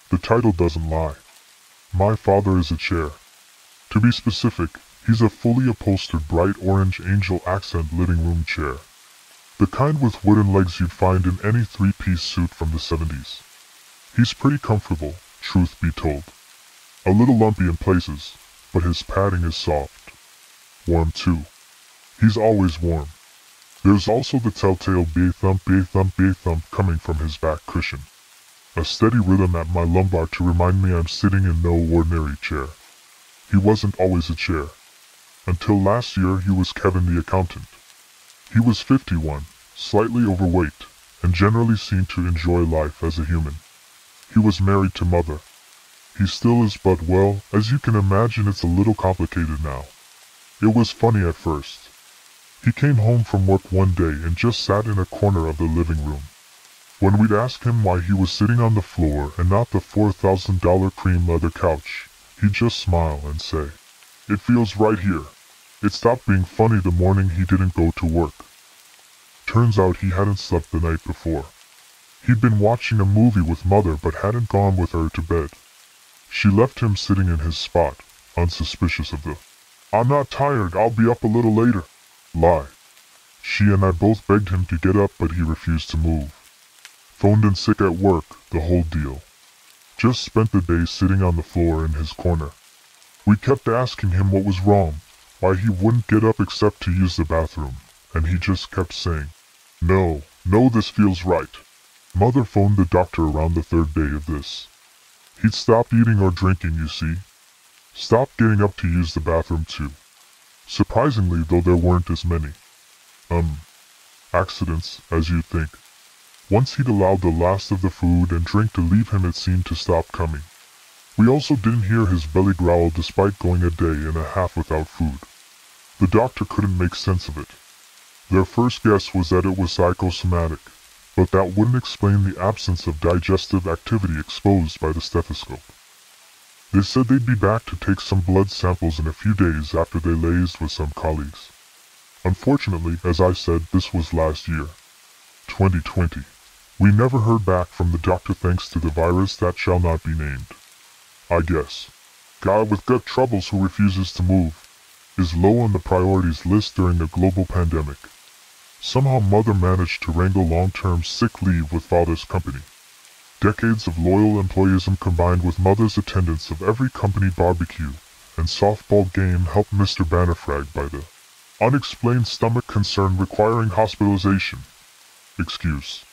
The title doesn't lie. My father is a chair. To be specific, he's a fully upholstered bright orange angel accent living room chair. The kind with wooden legs you'd find in any three-piece suit from the 70s. He's pretty comfortable, truth be told. A little lumpy in places, but his padding is soft. Warm too. He's always warm. There's also the telltale ba-thump, ba-thump, ba-thump coming from his back cushion. A steady rhythm at my lumbar to remind me I'm sitting in no ordinary chair. He wasn't always a chair. Until last year he was Kevin the accountant. He was 51, slightly overweight, and generally seemed to enjoy life as a human. He was married to Mother. He still is, but well, as you can imagine, it's a little complicated now. It was funny at first. He came home from work one day and just sat in a corner of the living room. When we'd ask him why he was sitting on the floor and not the $4,000 cream leather couch, he'd just smile and say, "It feels right here." It stopped being funny the morning he didn't go to work. Turns out he hadn't slept the night before. He'd been watching a movie with Mother but hadn't gone with her to bed. She left him sitting in his spot, unsuspicious of the "I'm not tired, I'll be up a little later" lie. She and I both begged him to get up, but he refused to move. Phoned in sick at work, the whole deal. Just spent the day sitting on the floor in his corner. We kept asking him what was wrong, why he wouldn't get up except to use the bathroom, and he just kept saying, "No, this feels right." Mother phoned the doctor around the third day of this. He'd stopped eating or drinking, you see. Stopped getting up to use the bathroom too. Surprisingly, though, there weren't as many accidents as you'd think. Once he'd allowed the last of the food and drink to leave him, it seemed to stop coming. We also didn't hear his belly growl despite going a day and a half without food. The doctor couldn't make sense of it. Their first guess was that it was psychosomatic, but that wouldn't explain the absence of digestive activity exposed by the stethoscope. They said they'd be back to take some blood samples in a few days after they liaised with some colleagues. Unfortunately, as I said, this was last year, 2020. We never heard back from the doctor thanks to the virus that shall not be named. I guess. Guy with gut troubles who refuses to move is low on the priorities list during a global pandemic. Somehow Mother managed to wrangle long-term sick leave with Father's company. Decades of loyal employeeism combined with Mother's attendance of every company barbecue and softball game helped Mr. Bannerfrag by the unexplained stomach concern requiring hospitalization. Excuse.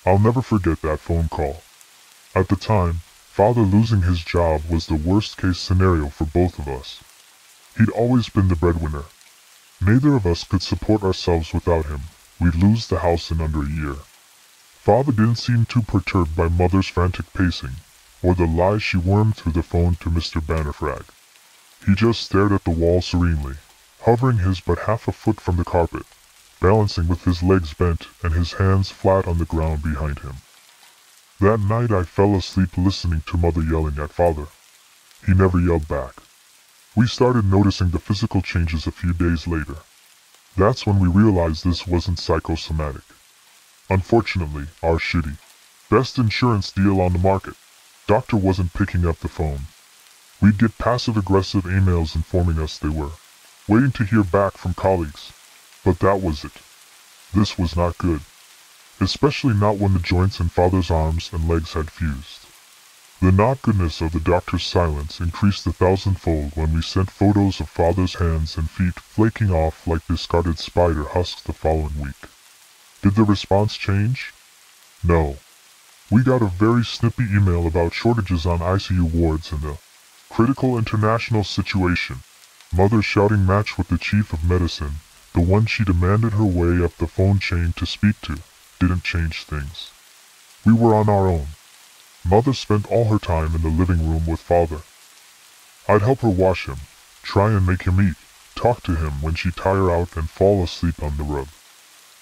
I'll never forget that phone call. At the time, Father losing his job was the worst-case scenario for both of us. He'd always been the breadwinner. Neither of us could support ourselves without him. We'd lose the house in under a year. Father didn't seem too perturbed by Mother's frantic pacing, or the lies she wormed through the phone to Mr. Bannerfrag. He just stared at the wall serenely, hovering his butt half a foot from the carpet, balancing with his legs bent and his hands flat on the ground behind him. That night I fell asleep listening to Mother yelling at Father. He never yelled back. We started noticing the physical changes a few days later. That's when we realized this wasn't psychosomatic. Unfortunately, our shitty, best insurance deal on the market, doctor wasn't picking up the phone. We'd get passive-aggressive emails informing us they were waiting to hear back from colleagues. But that was it. This was not good. Especially not when the joints in Father's arms and legs had fused. The not goodness of the doctor's silence increased 1,000-fold when we sent photos of Father's hands and feet flaking off like discarded spider husks the following week. Did the response change? No. We got a very snippy email about shortages on ICU wards and a critical international situation. Mother shouting match with the chief of medicine, the one she demanded her way up the phone chain to speak to, didn't change things. We were on our own. Mother spent all her time in the living room with Father. I'd help her wash him, try and make him eat, talk to him when she'd tire out and fall asleep on the rug.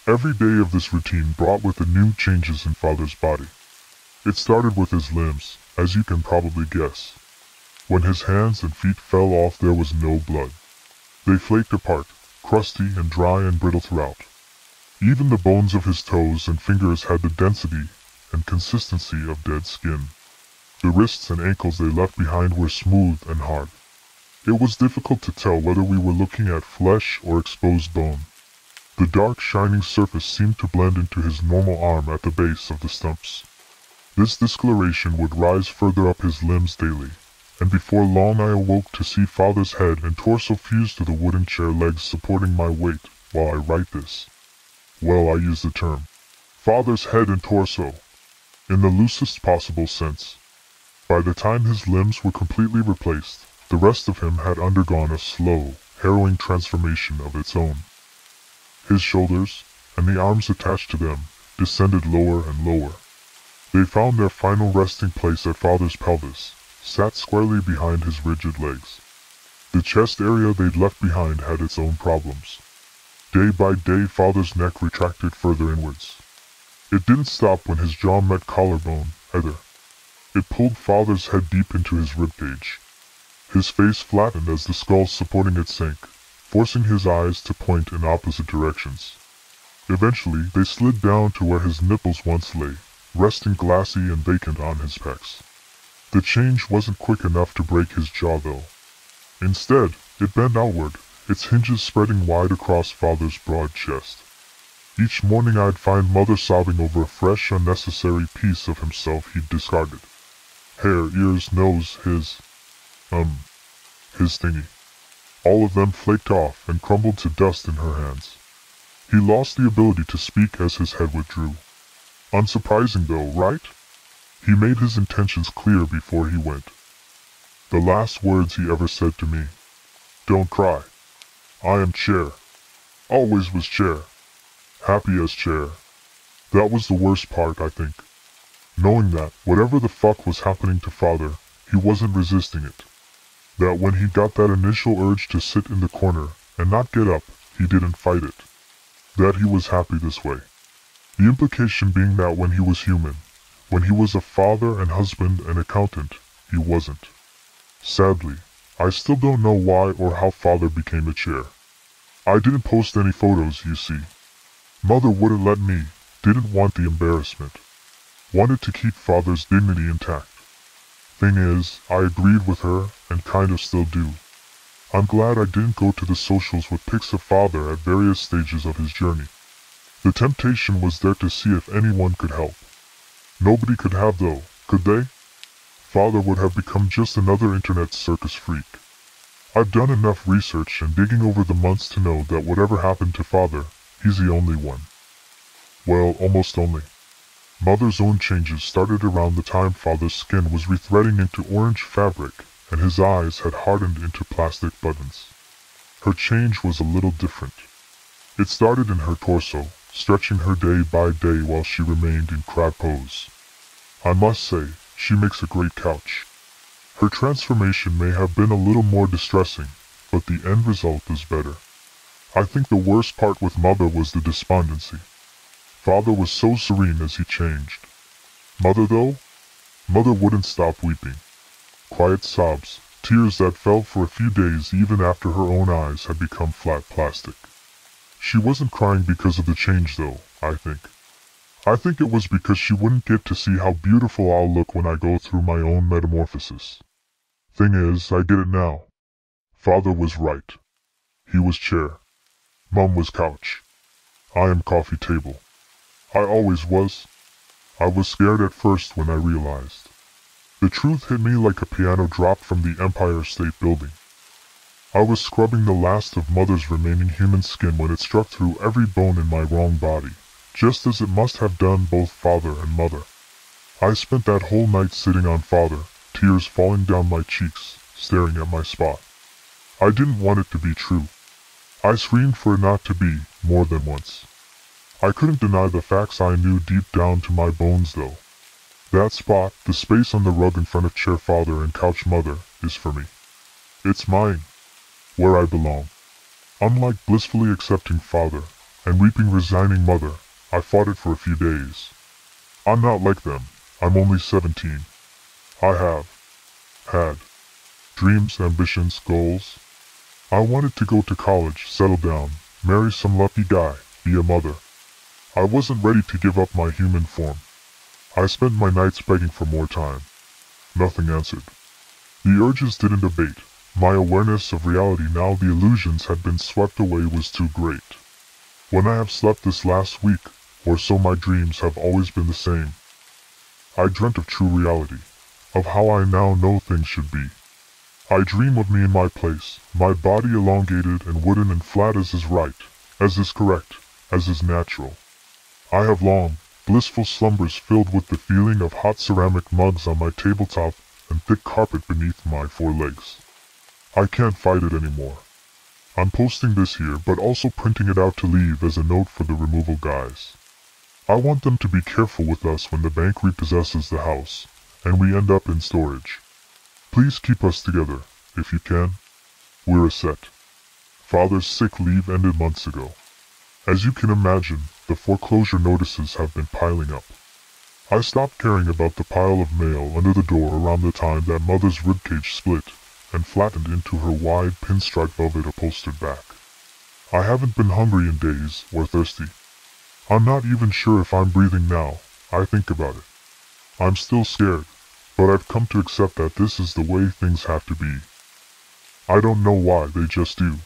Every day of this routine brought with it new changes in Father's body. It started with his limbs, as you can probably guess. When his hands and feet fell off, there was no blood. They flaked apart, crusty and dry and brittle throughout. Even the bones of his toes and fingers had the density and consistency of dead skin. The wrists and ankles they left behind were smooth and hard. It was difficult to tell whether we were looking at flesh or exposed bone. The dark, shining surface seemed to blend into his normal arm at the base of the stumps. This discoloration would rise further up his limbs daily, and before long I awoke to see Father's head and torso fused to the wooden chair legs supporting my weight while I write this. Well, I use the term Father's head and torso in the loosest possible sense. By the time his limbs were completely replaced, the rest of him had undergone a slow, harrowing transformation of its own. His shoulders, and the arms attached to them, descended lower and lower. They found their final resting place at Father's pelvis, sat squarely behind his rigid legs. The chest area they'd left behind had its own problems. Day by day Father's neck retracted further inwards. It didn't stop when his jaw met collarbone, either. It pulled Father's head deep into his ribcage. His face flattened as the skull supporting it sank, forcing his eyes to point in opposite directions. Eventually, they slid down to where his nipples once lay, resting glassy and vacant on his pecs. The change wasn't quick enough to break his jaw though. Instead, it bent outward, its hinges spreading wide across Father's broad chest. Each morning I'd find Mother sobbing over a fresh, unnecessary piece of himself he'd discarded. Hair, ears, nose, his thingy. All of them flaked off and crumbled to dust in her hands. He lost the ability to speak as his head withdrew. Unsurprising though, right? He made his intentions clear before he went. The last words he ever said to me. Don't cry. I am Chair. Always was Chair. Happy as Chair. That was the worst part, I think. Knowing that, whatever the fuck was happening to Father, he wasn't resisting it. That when he got that initial urge to sit in the corner and not get up, he didn't fight it. That he was happy this way. The implication being that when he was human, when he was a father and husband and accountant, he wasn't. Sadly, I still don't know why or how Father became a Chair. I didn't post any photos, you see. Mother wouldn't let me, didn't want the embarrassment. Wanted to keep Father's dignity intact. Thing is, I agreed with her, and kind of still do. I'm glad I didn't go to the socials with pics of Father at various stages of his journey. The temptation was there to see if anyone could help. Nobody could have though, could they? Father would have become just another internet circus freak. I've done enough research and digging over the months to know that whatever happened to Father, he's the only one. Well, almost only. Mother's own changes started around the time Father's skin was rethreading into orange fabric and his eyes had hardened into plastic buttons. Her change was a little different. It started in her torso, stretching her day by day while she remained in crab pose. I must say, she makes a great couch. Her transformation may have been a little more distressing, but the end result is better. I think the worst part with Mother was the despondency. Father was so serene as he changed. Mother though? Mother wouldn't stop weeping. Quiet sobs, tears that fell for a few days even after her own eyes had become flat plastic. She wasn't crying because of the change though, I think. I think it was because she wouldn't get to see how beautiful I'll look when I go through my own metamorphosis. Thing is, I get it now. Father was right. He was chair. Mum was couch. I am coffee table. I always was. I was scared at first when I realized. The truth hit me like a piano dropped from the Empire State Building. I was scrubbing the last of Mother's remaining human skin when it struck through every bone in my wrong body, just as it must have done both Father and Mother. I spent that whole night sitting on Father, tears falling down my cheeks, staring at my spot. I didn't want it to be true. I screamed for it not to be, more than once. I couldn't deny the facts I knew deep down to my bones though. That spot, the space on the rug in front of chair Father and couch Mother, is for me. It's mine. Where I belong. Unlike blissfully accepting Father, and weeping resigning Mother, I fought it for a few days. I'm not like them. I'm only 17. I have had dreams, ambitions, goals. I wanted to go to college, settle down, marry some lucky guy, be a mother. I wasn't ready to give up my human form. I spent my nights begging for more time. Nothing answered. The urges didn't abate. My awareness of reality now the illusions had been swept away was too great. When I have slept this last week, or so my dreams have always been the same. I dreamt of true reality, of how I now know things should be. I dream of me in my place, my body elongated and wooden and flat as is right, as is correct, as is natural. I have long, blissful slumbers filled with the feeling of hot ceramic mugs on my tabletop and thick carpet beneath my four legs. I can't fight it anymore. I'm posting this here but also printing it out to leave as a note for the removal guys. I want them to be careful with us when the bank repossesses the house, and we end up in storage. Please keep us together, if you can. We're a set. Father's sick leave ended months ago. As you can imagine, the foreclosure notices have been piling up. I stopped caring about the pile of mail under the door around the time that Mother's ribcage split and flattened into her wide pinstripe velvet upholstered back. I haven't been hungry in days, or thirsty. I'm not even sure if I'm breathing now. I think about it. I'm still scared, but I've come to accept that this is the way things have to be. I don't know why, they just do.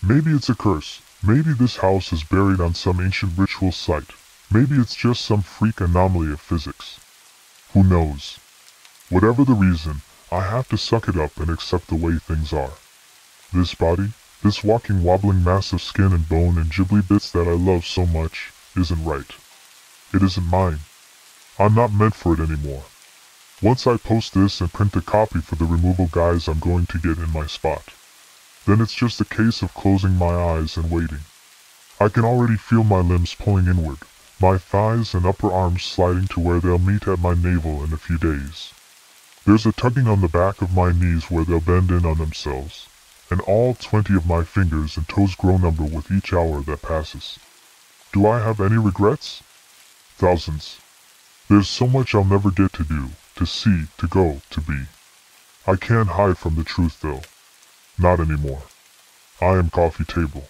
Maybe it's a curse. Maybe this house is buried on some ancient ritual site. Maybe it's just some freak anomaly of physics. Who knows? Whatever the reason, I have to suck it up and accept the way things are. This body, this walking wobbling mass of skin and bone and ghibli bits that I love so much, isn't right. It isn't mine. I'm not meant for it anymore. Once I post this and print a copy for the removal guys I'm going to get in my spot. Then it's just a case of closing my eyes and waiting. I can already feel my limbs pulling inward, my thighs and upper arms sliding to where they'll meet at my navel in a few days. There's a tugging on the back of my knees where they'll bend in on themselves, and all 20 of my fingers and toes grow number with each hour that passes. Do I have any regrets? Thousands. There's so much I'll never get to do, to see, to go, to be. I can't hide from the truth though. Not anymore. I am Coffee Table.